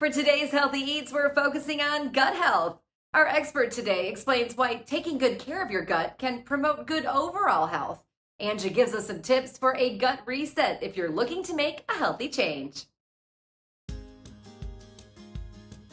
For today's Healthy Eats, we're focusing on gut health. Our expert today explains why taking good care of your gut can promote good overall health. Angie gives us some tips for a gut reset if you're looking to make a healthy change.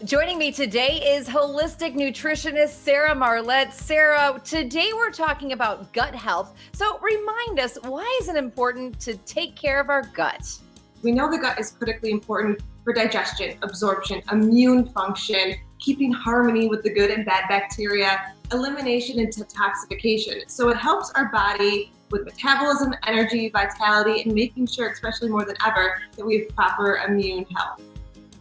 Joining me today is holistic nutritionist Sarah Marlette. Sarah, today we're talking about gut health. So remind us, why is it important to take care of our gut? We know the gut is critically important for digestion, absorption, immune function, keeping harmony with the good and bad bacteria, elimination and detoxification. So it helps our body with metabolism, energy, vitality, and making sure, especially more than ever, that we have proper immune health.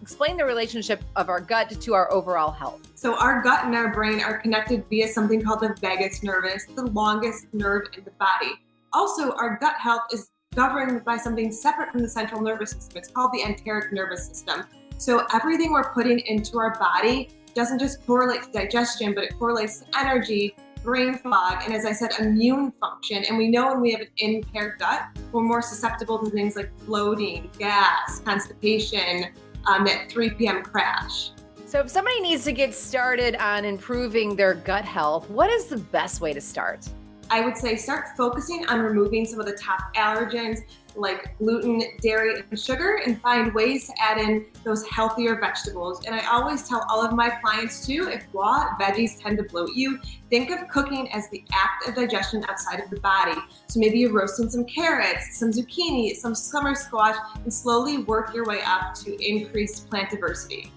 Explain the relationship of our gut to our overall health. So our gut and our brain are connected via something called the vagus nervus, the longest nerve in the body. Also, our gut health is governed by something separate from the central nervous system. It's called the enteric nervous system. So everything we're putting into our body doesn't just correlate to digestion, but it correlates to energy, brain fog, and as I said, immune function. And we know when we have an impaired gut, we're more susceptible to things like bloating, gas, constipation, that 3 p.m. crash. So if somebody needs to get started on improving their gut health, what is the best way to start? I would say start focusing on removing some of the top allergens like gluten, dairy, and sugar, and find ways to add in those healthier vegetables. And I always tell all of my clients too, if raw veggies tend to bloat you, think of cooking as the act of digestion outside of the body. So maybe you're roasting some carrots, some zucchini, some summer squash, and slowly work your way up to increased plant diversity.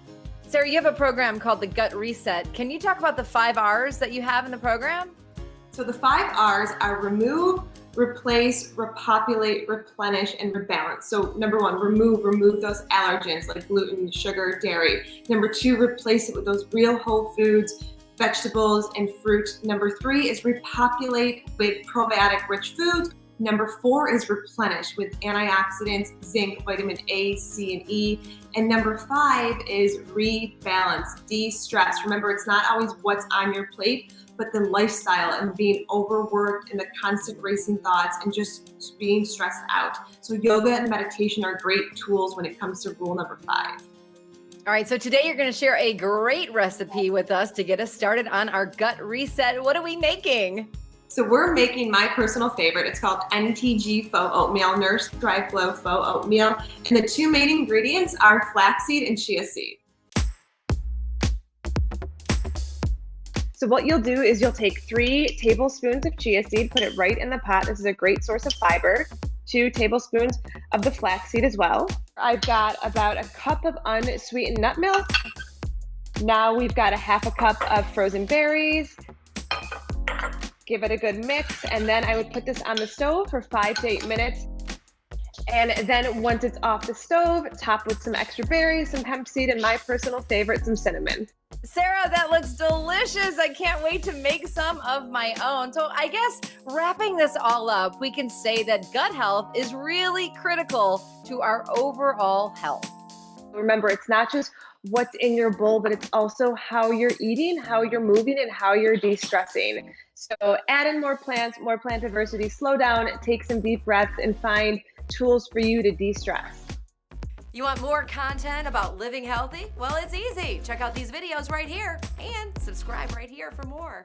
Sarah, you have a program called the Gut Reset. Can you talk about the 5 R's that you have in the program? So the 5 R's are remove, replace, repopulate, replenish, and rebalance. So number 1, remove those allergens like gluten, sugar, dairy. Number 2, replace it with those real whole foods, vegetables, and fruit. Number 3 is repopulate with probiotic rich foods. Number 4 is replenish with antioxidants, zinc, vitamin A, C, and E. And number 5 is rebalance, de-stress. Remember, it's not always what's on your plate, but the lifestyle and being overworked and the constant racing thoughts and just being stressed out. So yoga and meditation are great tools when it comes to rule number 5. All right, so today you're going to share a great recipe with us to get us started on our gut reset. What are we making? So we're making my personal favorite. It's called NTG Faux Oatmeal, Nurse Dry Flow Faux Oatmeal. And the 2 main ingredients are flaxseed and chia seed. So what you'll do is you'll take 3 tablespoons of chia seed, put it right in the pot. This is a great source of fiber. 2 tablespoons of the flaxseed as well. I've got about a cup of unsweetened nut milk. Now we've got a half a cup of frozen berries. Give it a good mix, and then I would put this on the stove for 5 to 8 minutes. And then once it's off the stove, top with some extra berries, some hemp seed, and my personal favorite, some cinnamon. Sarah, that looks delicious. I can't wait to make some of my own. So I guess wrapping this all up, we can say that gut health is really critical to our overall health. Remember, it's not just what's in your bowl, but it's also how you're eating, how you're moving, and how you're de-stressing. So add in more plants, more plant diversity, slow down, take some deep breaths, and find tools for you to de-stress. You want more content about living healthy? Well, it's easy. Check out these videos right here and subscribe right here for more.